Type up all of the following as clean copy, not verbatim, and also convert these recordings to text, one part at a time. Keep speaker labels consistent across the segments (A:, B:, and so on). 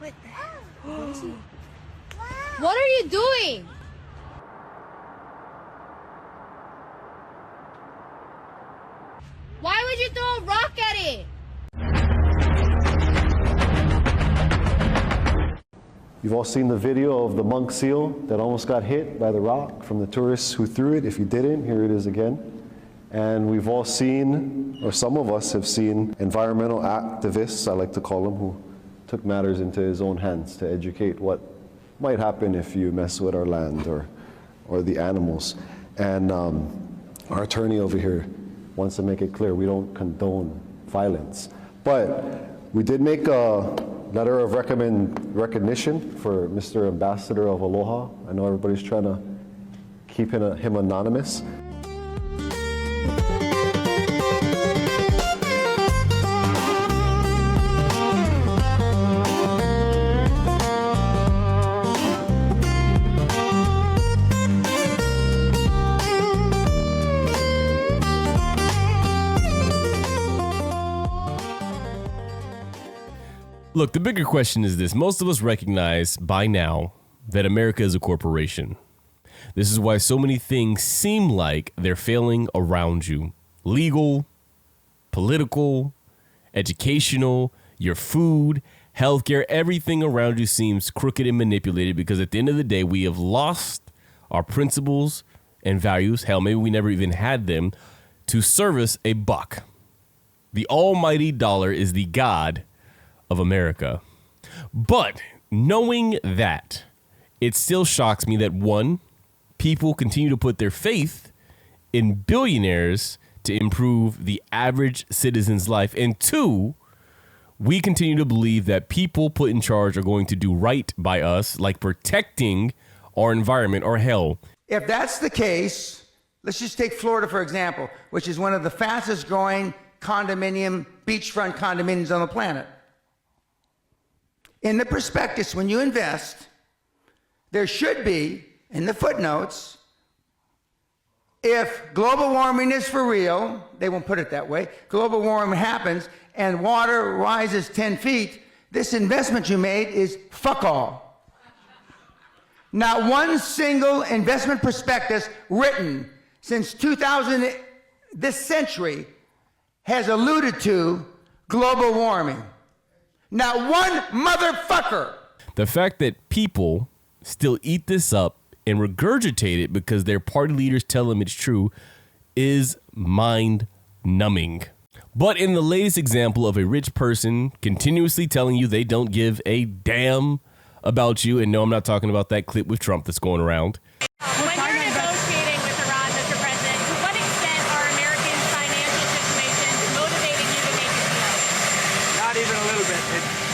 A: What the hell?
B: What are you doing? Why would you throw a rock at it?
C: You've all seen the video of the monk seal that almost got hit by the rock from the tourists who threw it. If you didn't, here it is again. And we've all seen, or some of us have seen, environmental activists, I like to call them, who took matters into his own hands to educate what might happen if you mess with our land or the animals. And our attorney over here wants to make it clear we don't condone violence. But we did make a letter of recognition for Mr. Ambassador of Aloha. I know everybody's trying to keep him anonymous.
D: Look, the bigger question is this. Most of us recognize by now that America is a corporation. This is why so many things seem like they're failing around you. Legal, political, educational, your food, healthcare, everything around you seems crooked and manipulated because at the end of the day, we have lost our principles and values. Hell, maybe we never even had them to service a buck. The almighty dollar is the god of America. But knowing that, it still shocks me that one, people continue to put their faith in billionaires to improve the average citizen's life. And two, we continue to believe that people put in charge are going to do right by us, like protecting our environment, or hell.
E: If that's the case, let's just take Florida, for example, which is one of the fastest growing beachfront condominiums on the planet. In the prospectus, when you invest, there should be, in the footnotes, if global warming is for real, they won't put it that way, global warming happens and water rises 10 feet, this investment you made is fuck all. Not one single investment prospectus written since 2000, this century, has alluded to global warming. Not one motherfucker.
D: The fact that people still eat this up and regurgitate it because their party leaders tell them it's true is mind-numbing. But in the latest example of a rich person continuously telling you they don't give a damn about you, and no, I'm not talking about that clip with Trump that's going around.
F: When you're negotiating with Iran, Mr. President, to what extent are Americans' financial situations motivating you to make a deal?
G: Not even a little bit.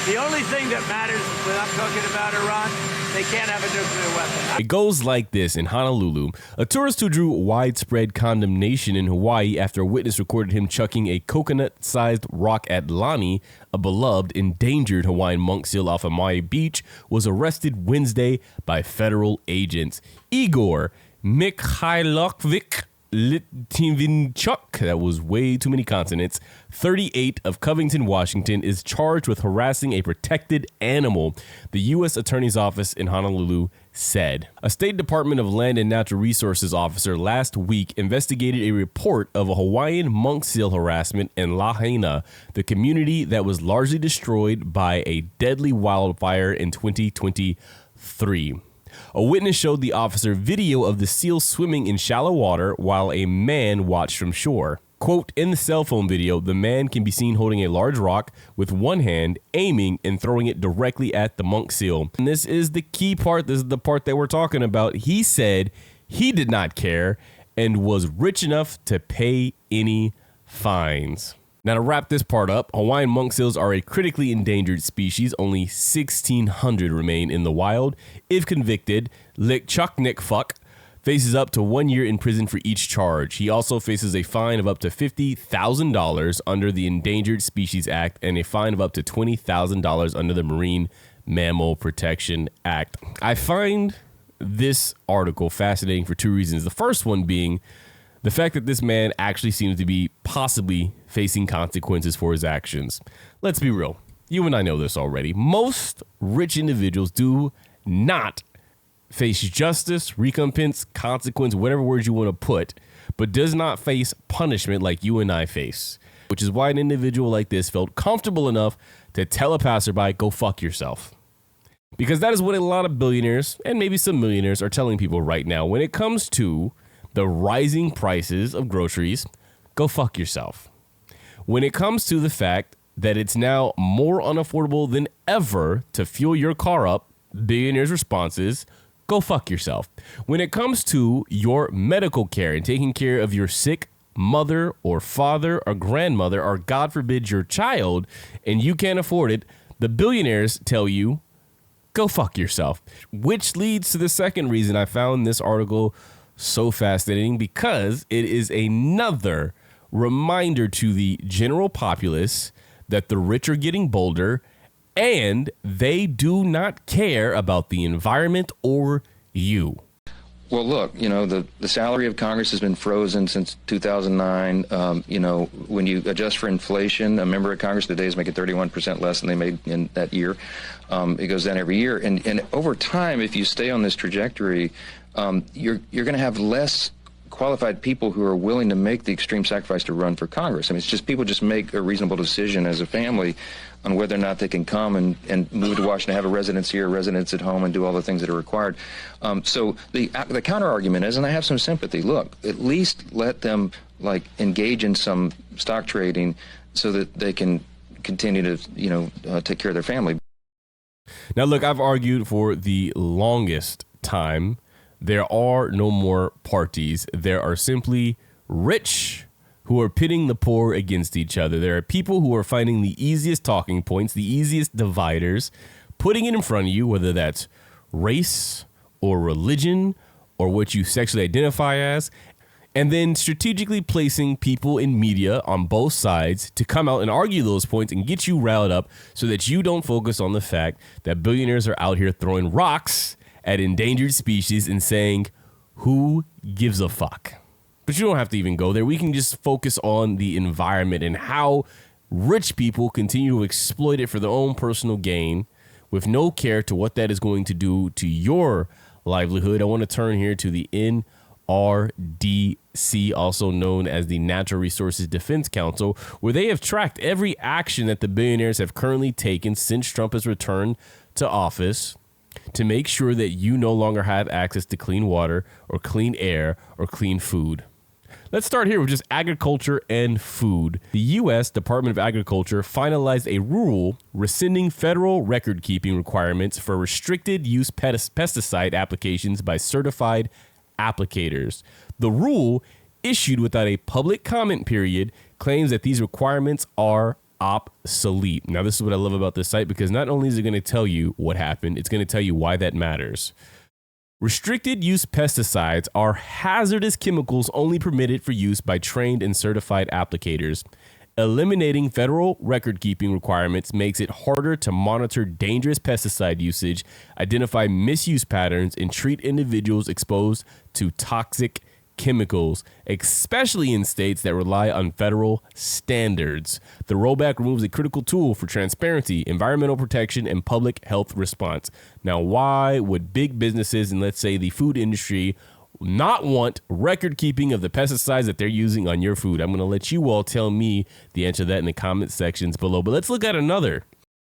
G: The only thing that matters when I'm talking about Iran, they can't have a nuclear weapon.
D: It goes like this in Honolulu. A tourist who drew widespread condemnation in Hawaii after a witness recorded him chucking a coconut-sized rock at Lani, a beloved, endangered Hawaiian monk seal off of Maui Beach, was arrested Wednesday by federal agents. Igor Mikhailovich Litvinchuk, that was way too many consonants, 38 of Covington, Washington, is charged with harassing a protected animal, the U.S. Attorney's Office in Honolulu said. A State Department of Land and Natural Resources officer last week investigated a report of a Hawaiian monk seal harassment in Lahaina, the community that was largely destroyed by a deadly wildfire in 2023. A witness showed the officer video of the seal swimming in shallow water while a man watched from shore. Quote, in the cell phone video, the man can be seen holding a large rock with one hand, aiming and throwing it directly at the monk seal. And this is the key part. This is the part that we're talking about. He said he did not care and was rich enough to pay any fines. Now, to wrap this part up, Hawaiian monk seals are a critically endangered species. Only 1,600 remain in the wild. If convicted, Lickchucknickfuck faces up to 1 year in prison for each charge. He also faces a fine of up to $50,000 under the Endangered Species Act and a fine of up to $20,000 under the Marine Mammal Protection Act. I find this article fascinating for two reasons. The first one being the fact that this man actually seems to be possibly facing consequences for his actions. Let's be real. you and I know this already. Most rich individuals do not face justice, recompense, consequence, whatever words you want to put, but does not face punishment like you and I face, which is why an individual like this felt comfortable enough to tell a passerby, go fuck yourself. Because that is what a lot of billionaires and maybe some millionaires are telling people right now. When it comes to the rising prices of groceries, go fuck yourself. When it comes to the fact that it's now more unaffordable than ever to fuel your car up, billionaires' response is, go fuck yourself. When it comes to your medical care and taking care of your sick mother or father or grandmother or God forbid your child and you can't afford it, the billionaires tell you, go fuck yourself. Which leads to the second reason I found this article so fascinating, because it is another reminder to the general populace that the rich are getting bolder and they do not care about the environment or you.
A: Well, look, the salary of Congress has been frozen since 2009. When you adjust for inflation, a member of Congress today is making 31% less than they made in that year. It goes down every year. And over time, if you stay on this trajectory, you're going to have less qualified people who are willing to make the extreme sacrifice to run for Congress. I mean, it's just people just make a reasonable decision as a family on whether or not they can come and move to Washington, have a residence here, a residence at home, and do all the things that are required. So the counter argument is, and I have some sympathy, look, at least let them engage in some stock trading so that they can continue to take care of their family.
D: Now, look, I've argued for the longest time there are no more parties. There are simply rich who are pitting the poor against each other. There are people who are finding the easiest talking points, the easiest dividers, putting it in front of you, whether that's race or religion or what you sexually identify as, and then strategically placing people in media on both sides to come out and argue those points and get you riled up so that you don't focus on the fact that billionaires are out here throwing rocks at endangered species and saying, who gives a fuck? But you don't have to even go there. We can just focus on the environment and how rich people continue to exploit it for their own personal gain with no care to what that is going to do to your livelihood. I want to turn here to the NRDC, also known as the Natural Resources Defense Council, where they have tracked every action that the billionaires have currently taken since Trump has returned to office to make sure that you no longer have access to clean water or clean air or clean food. Let's start here with just agriculture and food. The U.S. Department of Agriculture finalized a rule rescinding federal record-keeping requirements for restricted-use pesticide applications by certified applicators. The rule, issued without a public comment period, claims that these requirements are obsolete. Now, this is what I love about this site, because not only is it going to tell you what happened, it's going to tell you why that matters. Restricted use pesticides are hazardous chemicals only permitted for use by trained and certified applicators. Eliminating federal record-keeping requirements makes it harder to monitor dangerous pesticide usage, identify misuse patterns, and treat individuals exposed to toxic chemicals, especially in states that rely on federal standards. The rollback removes a critical tool for transparency, environmental protection, and public health response. Now, why would big businesses and, let's say, the food industry not want record keeping of the pesticides that they're using on your food? I'm going to let you all tell me the answer to that in the comment sections below. But let's look at another.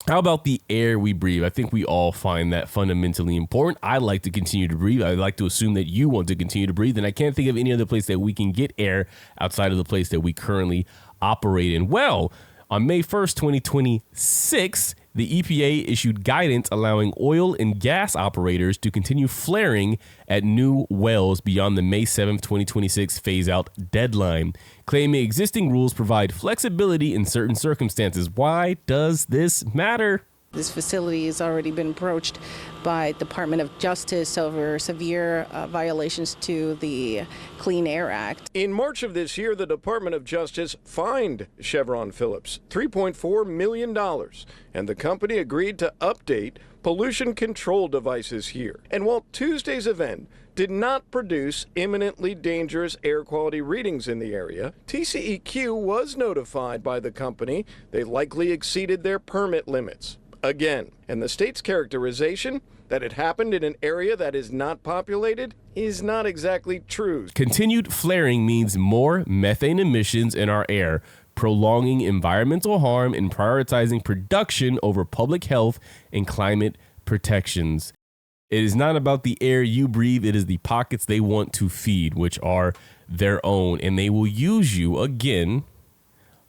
D: How about the air we breathe? I think we all find that fundamentally important. I like to continue to breathe. I like to assume that you want to continue to breathe. And I can't think of any other place that we can get air outside of the place that we currently operate in. Well, on May 1st, 2026, the EPA issued guidance allowing oil and gas operators to continue flaring at new wells beyond the May 7th, 2026 phase-out deadline, claiming existing rules provide flexibility in certain circumstances. Why does this matter?
H: This facility has already been approached by Department of Justice over severe violations to the Clean Air Act.
I: In March of this year, the Department of Justice fined Chevron Phillips $3.4 million, and the company agreed to update pollution control devices here. And while Tuesday's event did not produce imminently dangerous air quality readings in the area, TCEQ was notified by the company they likely exceeded their permit limits again. And the state's characterization that it happened in an area that is not populated is not exactly true.
D: Continued flaring means more methane emissions in our air, prolonging environmental harm and prioritizing production over public health and climate protections. It is not about the air you breathe, it is the pockets they want to feed, which are their own. And they will use you, again,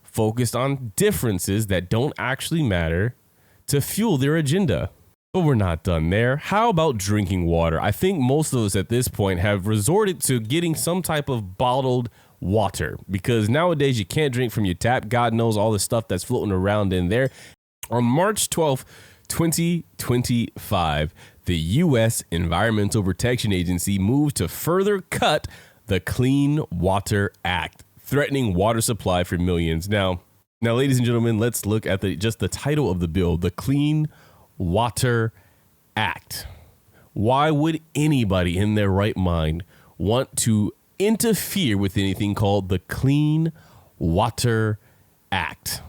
D: focused on differences that don't actually matter, to fuel their agenda. But we're not done there. How about drinking water? I think most of us at this point have resorted to getting some type of bottled water, because nowadays you can't drink from your tap. God knows all the stuff that's floating around in there. On March 12th, 2025, the U.S. Environmental Protection Agency moved to further cut the Clean Water Act, threatening water supply for millions. Now, ladies and gentlemen, let's look at just the title of the bill, the Clean Water Act. Why would anybody in their right mind want to interfere with anything called the Clean Water Act?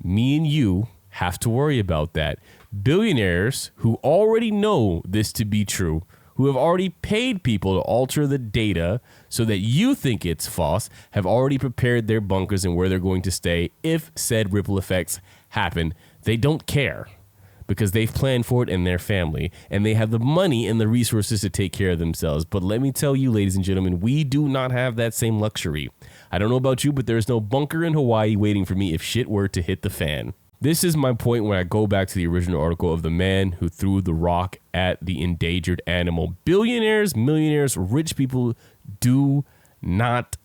D: Me and you have to worry about that. Billionaires who already know this to be true, who have already paid people to alter the data so that you think it's false, have already prepared their bunkers and where they're going to stay if said ripple effects happen. They don't care, because they've planned for it in their family, and they have the money and the resources to take care of themselves. But let me tell you, ladies and gentlemen, we do not have that same luxury. I don't know about you, but there's no bunker in Hawaii waiting for me if shit were to hit the fan. This is my point when I go back to the original article of the man who threw the rock at the endangered animal. Billionaires, millionaires, rich people do not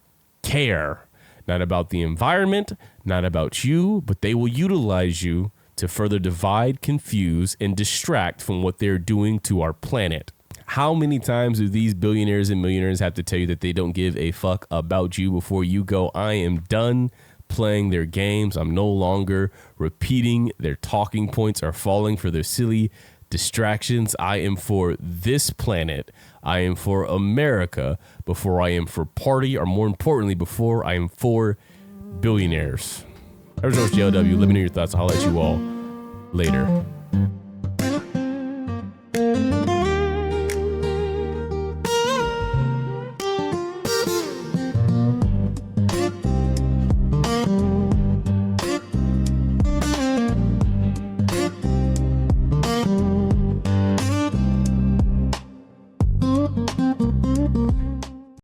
D: care. Not about the environment, not about you, but they will utilize you to further divide, confuse, and distract from what they're doing to our planet. How many times do these billionaires and millionaires have to tell you that they don't give a fuck about you before you go, I am done playing their games. I'm no longer repeating their talking points or falling for their silly distractions. I am for this planet. I am for America before I am for party, or more importantly, before I am for billionaires. There's no JLW. Let me know your thoughts. I'll let you all later.